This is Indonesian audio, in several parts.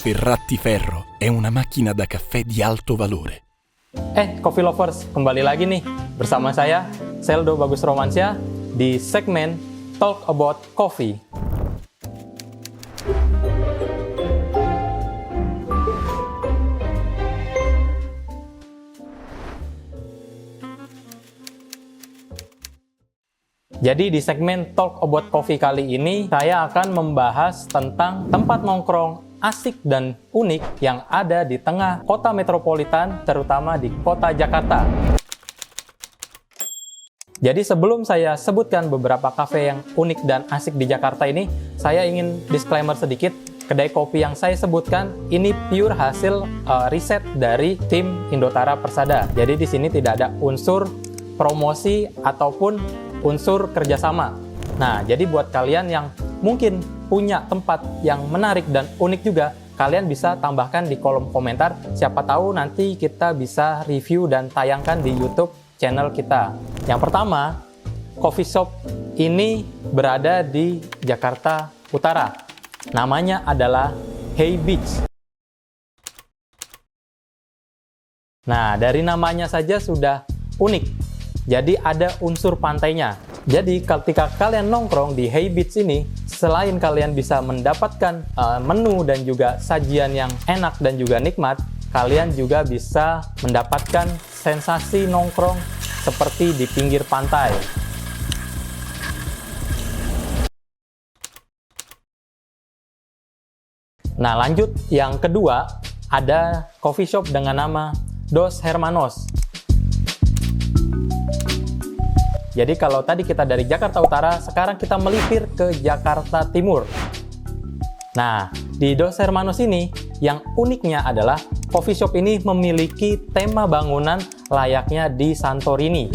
Sferrati Ferro è una macchina da caffè di alto valore. Coffee lovers, kembali lagi nih bersama saya, Seldo Bagus Romansyah, di segmen Talk About Coffee. Jadi di segmen Talk About Coffee kali ini, saya akan membahas tentang tempat nongkrong asik dan unik yang ada di tengah kota metropolitan, terutama di kota Jakarta. Jadi sebelum saya sebutkan beberapa kafe yang unik dan asik di Jakarta ini, saya ingin disclaimer sedikit. Kedai kopi yang saya sebutkan ini pure hasil riset dari tim Indotara Persada. Jadi di sini tidak ada unsur promosi ataupun unsur kerjasama. Nah, jadi buat kalian yang mungkin punya tempat yang menarik dan unik juga, kalian bisa tambahkan di kolom komentar. Siapa tahu nanti kita bisa review dan tayangkan di YouTube channel kita. Yang pertama, coffee shop ini berada di Jakarta Utara. Namanya adalah Hey Beach. Nah, dari namanya saja sudah unik. Jadi ada unsur pantainya. Jadi ketika kalian nongkrong di Hey Beach ini, selain kalian bisa mendapatkan menu dan juga sajian yang enak dan juga nikmat, kalian juga bisa mendapatkan sensasi nongkrong seperti di pinggir pantai. Nah, lanjut yang kedua, ada coffee shop dengan nama Dos Hermanos. Jadi kalau tadi kita dari Jakarta Utara, sekarang kita melipir ke Jakarta Timur. Nah, di Dos Hermanos ini, yang uniknya adalah coffee shop ini memiliki tema bangunan layaknya di Santorini.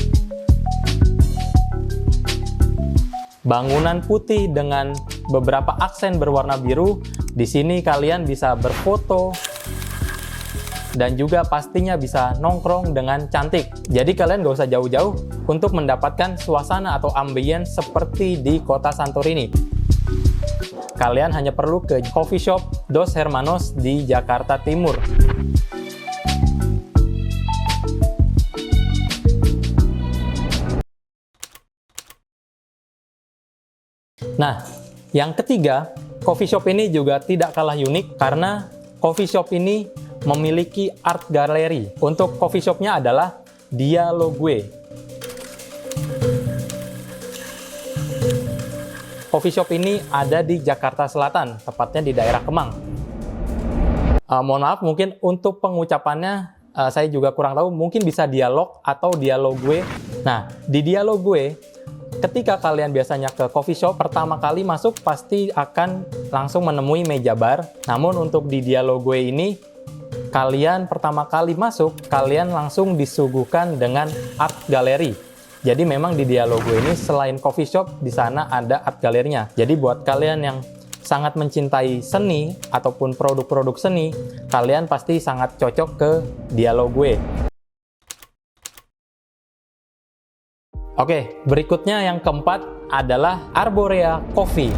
Bangunan putih dengan beberapa aksen berwarna biru. Di sini kalian bisa berfoto dan juga pastinya bisa nongkrong dengan cantik. Jadi kalian gak usah jauh-jauh untuk mendapatkan suasana atau ambience seperti di kota Santorini. Kalian hanya perlu ke coffee shop Dos Hermanos di Jakarta Timur. Nah, yang ketiga, coffee shop ini juga tidak kalah unik karena coffee shop ini memiliki art gallery. Untuk coffee shopnya adalah Dialogue. Coffee shop ini ada di Jakarta Selatan, tepatnya di daerah Kemang. Mohon maaf, mungkin untuk pengucapannya saya juga kurang tahu, mungkin bisa Dialog atau Dialogue. Nah, di Dialogue, ketika kalian biasanya ke coffee shop, pertama kali masuk pasti akan langsung menemui meja bar. Namun untuk di Dialogue ini, kalian pertama kali masuk, kalian langsung disuguhkan dengan art gallery. Jadi memang di Dialogue ini selain coffee shop, di sana ada art galerinya. Jadi buat kalian yang sangat mencintai seni ataupun produk-produk seni, kalian pasti sangat cocok ke Dialogue. Oke, berikutnya yang keempat adalah Arborea Coffee.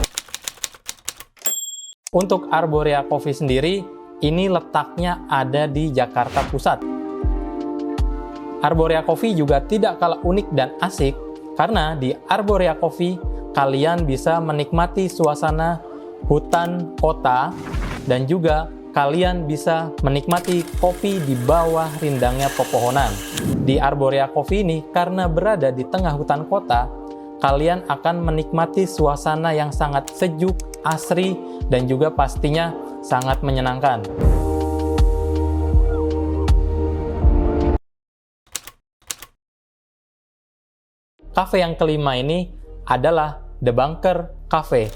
Untuk Arborea Coffee sendiri, ini letaknya ada di Jakarta Pusat. Arborea Coffee juga tidak kalah unik dan asik karena di Arborea Coffee kalian bisa menikmati suasana hutan kota dan juga kalian bisa menikmati kopi di bawah rindangnya pepohonan. Di Arborea Coffee ini karena berada di tengah hutan kota, kalian akan menikmati suasana yang sangat sejuk, asri, dan juga pastinya sangat menyenangkan. Cafe yang kelima ini adalah The Bunker Cafe.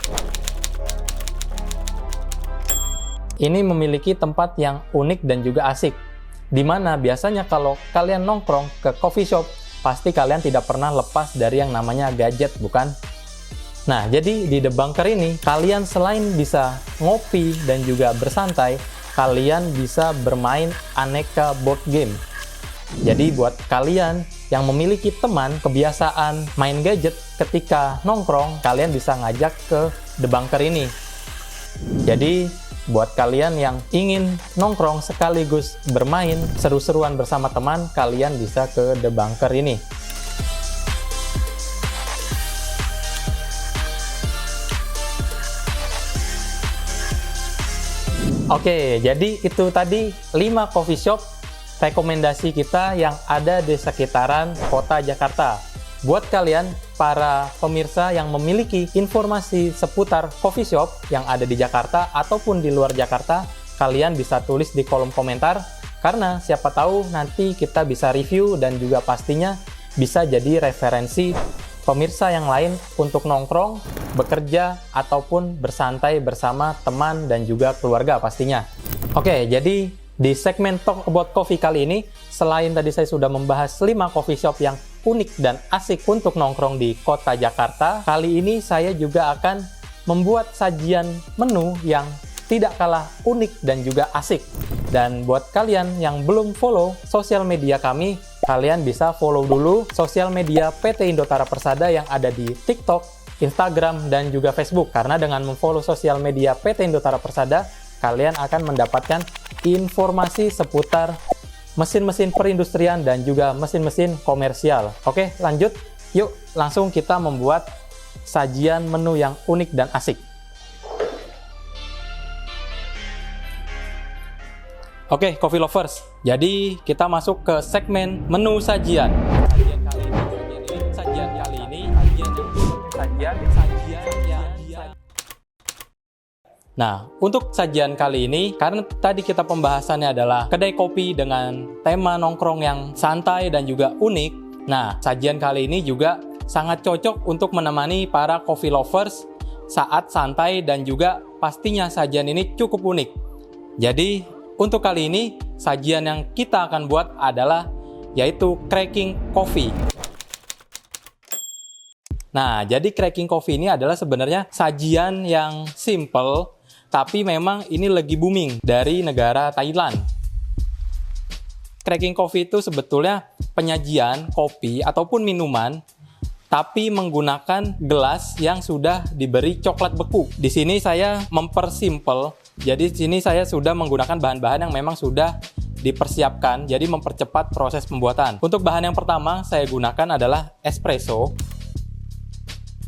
Ini memiliki tempat yang unik dan juga asik, di mana biasanya kalau kalian nongkrong ke coffee shop, pasti kalian tidak pernah lepas dari yang namanya gadget, bukan? Nah, jadi di The Bunker ini, kalian selain bisa ngopi dan juga bersantai, kalian bisa bermain aneka board game. Jadi buat kalian yang memiliki teman kebiasaan main gadget ketika nongkrong, kalian bisa ngajak ke The Bunker ini. Jadi buat kalian yang ingin nongkrong sekaligus bermain seru-seruan bersama teman, kalian bisa ke The Bunker ini. Oke, jadi itu tadi 5 coffee shop rekomendasi kita yang ada di sekitaran kota Jakarta. Buat kalian, para pemirsa yang memiliki informasi seputar coffee shop yang ada di Jakarta ataupun di luar Jakarta, kalian bisa tulis di kolom komentar, karena siapa tahu nanti kita bisa review dan juga pastinya bisa jadi referensi pemirsa yang lain untuk nongkrong, bekerja, ataupun bersantai bersama teman dan juga keluarga pastinya. Oke, jadi di segmen Talk About Coffee kali ini, selain tadi saya sudah membahas 5 coffee shop yang unik dan asik untuk nongkrong di kota Jakarta, kali ini saya juga akan membuat sajian menu yang tidak kalah unik dan juga asik. Dan buat kalian yang belum follow sosial media kami, kalian bisa follow dulu sosial media PT Indotara Persada yang ada di TikTok, Instagram, dan juga Facebook. Karena dengan memfollow sosial media PT Indotara Persada, kalian akan mendapatkan informasi seputar mesin-mesin perindustrian dan juga mesin-mesin komersial. Oke, lanjut. Yuk, langsung kita membuat sajian menu yang unik dan asik. Oke, coffee lovers. Jadi, kita masuk ke segmen menu sajian. Sajian kali ini. Nah, untuk sajian kali ini, karena tadi kita pembahasannya adalah kedai kopi dengan tema nongkrong yang santai dan juga unik. Nah, sajian kali ini juga sangat cocok untuk menemani para coffee lovers saat santai dan juga pastinya sajian ini cukup unik. Jadi, untuk kali ini, sajian yang kita akan buat adalah yaitu cracking coffee. Nah, jadi cracking coffee ini adalah sebenarnya sajian yang simple, tapi memang ini lagi booming dari negara Thailand. Cracking coffee itu sebetulnya penyajian kopi ataupun minuman, tapi menggunakan gelas yang sudah diberi coklat beku. Di sini saya mempersimpel. Jadi di sini saya sudah menggunakan bahan-bahan yang memang sudah dipersiapkan, jadi mempercepat proses pembuatan. Untuk bahan yang pertama saya gunakan adalah espresso.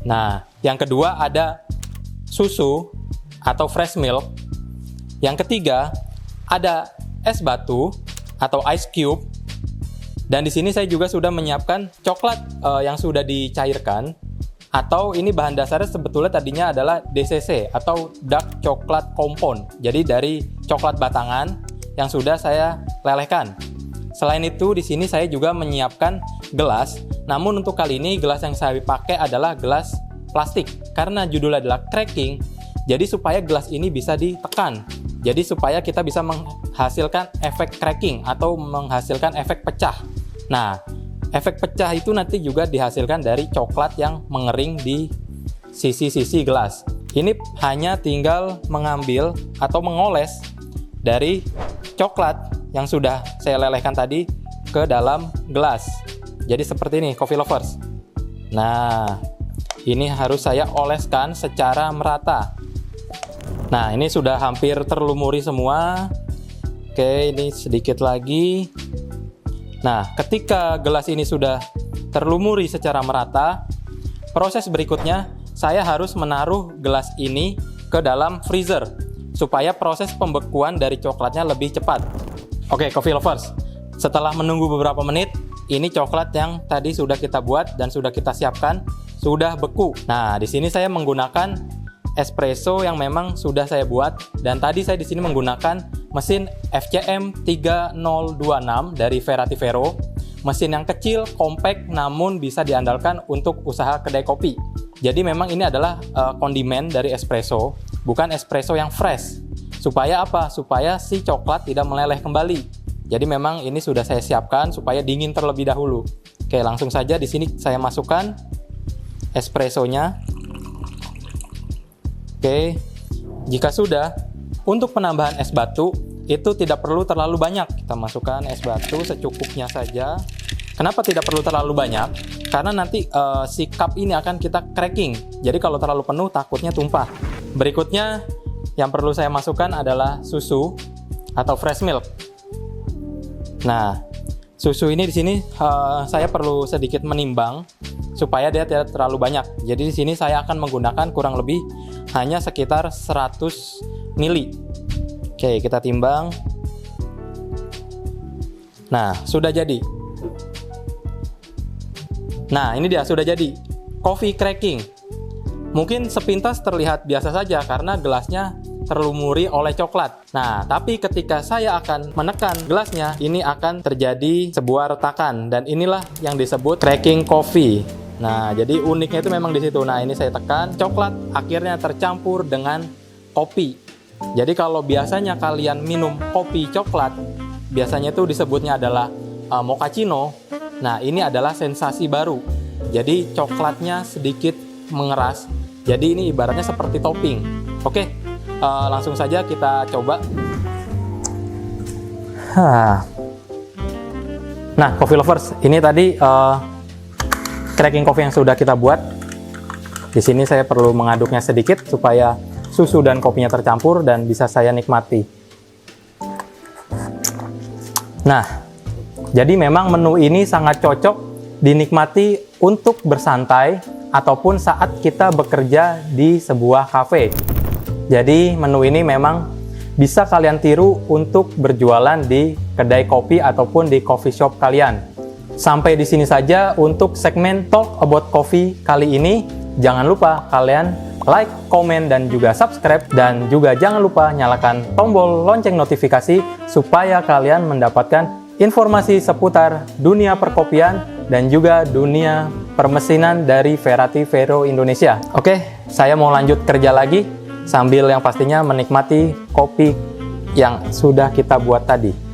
Nah, yang kedua ada susu atau fresh milk. Yang ketiga ada es batu atau ice cube. Dan di sini saya juga sudah menyiapkan coklat yang sudah dicairkan. Atau ini bahan dasarnya sebetulnya tadinya adalah DCC atau Dark Chocolate Compound. Jadi dari coklat batangan yang sudah saya lelehkan. Selain itu di sini saya juga menyiapkan gelas. Namun untuk kali ini gelas yang saya pakai adalah gelas plastik. Karena judulnya adalah cracking, jadi supaya gelas ini bisa ditekan. Jadi supaya kita bisa menghasilkan efek cracking atau menghasilkan efek pecah. Nah, efek pecah itu nanti juga dihasilkan dari coklat yang mengering di sisi-sisi gelas. Ini hanya tinggal mengambil atau mengoles dari coklat yang sudah saya lelehkan tadi ke dalam gelas. Jadi seperti ini, coffee lovers. Nah, ini harus saya oleskan secara merata. Nah, ini sudah hampir terlumuri semua. Oke, ini sedikit lagi. Nah, ketika gelas ini sudah terlumuri secara merata, proses berikutnya saya harus menaruh gelas ini ke dalam freezer supaya proses pembekuan dari coklatnya lebih cepat. Oke, coffee lovers, setelah menunggu beberapa menit, ini coklat yang tadi sudah kita buat dan sudah kita siapkan sudah beku. Nah, di sini saya menggunakan espresso yang memang sudah saya buat, dan tadi saya di sini menggunakan mesin FCM 3026 dari Verativero. Mesin yang kecil, compact, namun bisa diandalkan untuk usaha kedai kopi. Jadi memang ini adalah kondimen dari espresso, bukan espresso yang fresh. Supaya apa? Supaya si coklat tidak meleleh kembali. Jadi memang ini sudah saya siapkan supaya dingin terlebih dahulu. Oke, langsung saja di sini saya masukkan espressonya. Oke, jika sudah, untuk penambahan es batu itu tidak perlu terlalu banyak. Kita masukkan es batu secukupnya saja. Kenapa tidak perlu terlalu banyak? Karena nanti si cup ini akan kita cracking. Jadi kalau terlalu penuh takutnya tumpah. Berikutnya yang perlu saya masukkan adalah susu atau fresh milk. Nah, susu ini di sini saya perlu sedikit menimbang supaya dia tidak terlalu banyak. Jadi di sini saya akan menggunakan kurang lebih hanya sekitar 100 ml. Oke, kita timbang. Nah, sudah jadi. Nah, ini dia sudah jadi. Coffee cracking. Mungkin sepintas terlihat biasa saja karena gelasnya terlumuri oleh coklat. Nah, tapi ketika saya akan menekan gelasnya, ini akan terjadi sebuah retakan dan inilah yang disebut cracking coffee. Nah, jadi uniknya itu memang di situ. Nah, ini saya tekan, coklat akhirnya tercampur dengan kopi. Jadi kalau biasanya kalian minum kopi coklat, biasanya itu disebutnya adalah mochaccino. Nah, ini adalah sensasi baru. Jadi coklatnya sedikit mengeras. Jadi ini ibaratnya seperti topping. Oke. Langsung saja kita coba. Nah, coffee lovers, ini tadi cracking coffee yang sudah kita buat. Di sini saya perlu mengaduknya sedikit supaya susu dan kopinya tercampur dan bisa saya nikmati. Nah, jadi memang menu ini sangat cocok dinikmati untuk bersantai ataupun saat kita bekerja di sebuah kafe. Jadi menu ini memang bisa kalian tiru untuk berjualan di kedai kopi ataupun di coffee shop kalian. Sampai di sini saja untuk segmen Talk About Coffee kali ini. Jangan lupa kalian like, komen, dan juga subscribe. Dan juga jangan lupa nyalakan tombol lonceng notifikasi supaya kalian mendapatkan informasi seputar dunia perkopian dan juga dunia permesinan dari Verati Vero Indonesia. Oke, saya mau lanjut kerja lagi sambil yang pastinya menikmati kopi yang sudah kita buat tadi.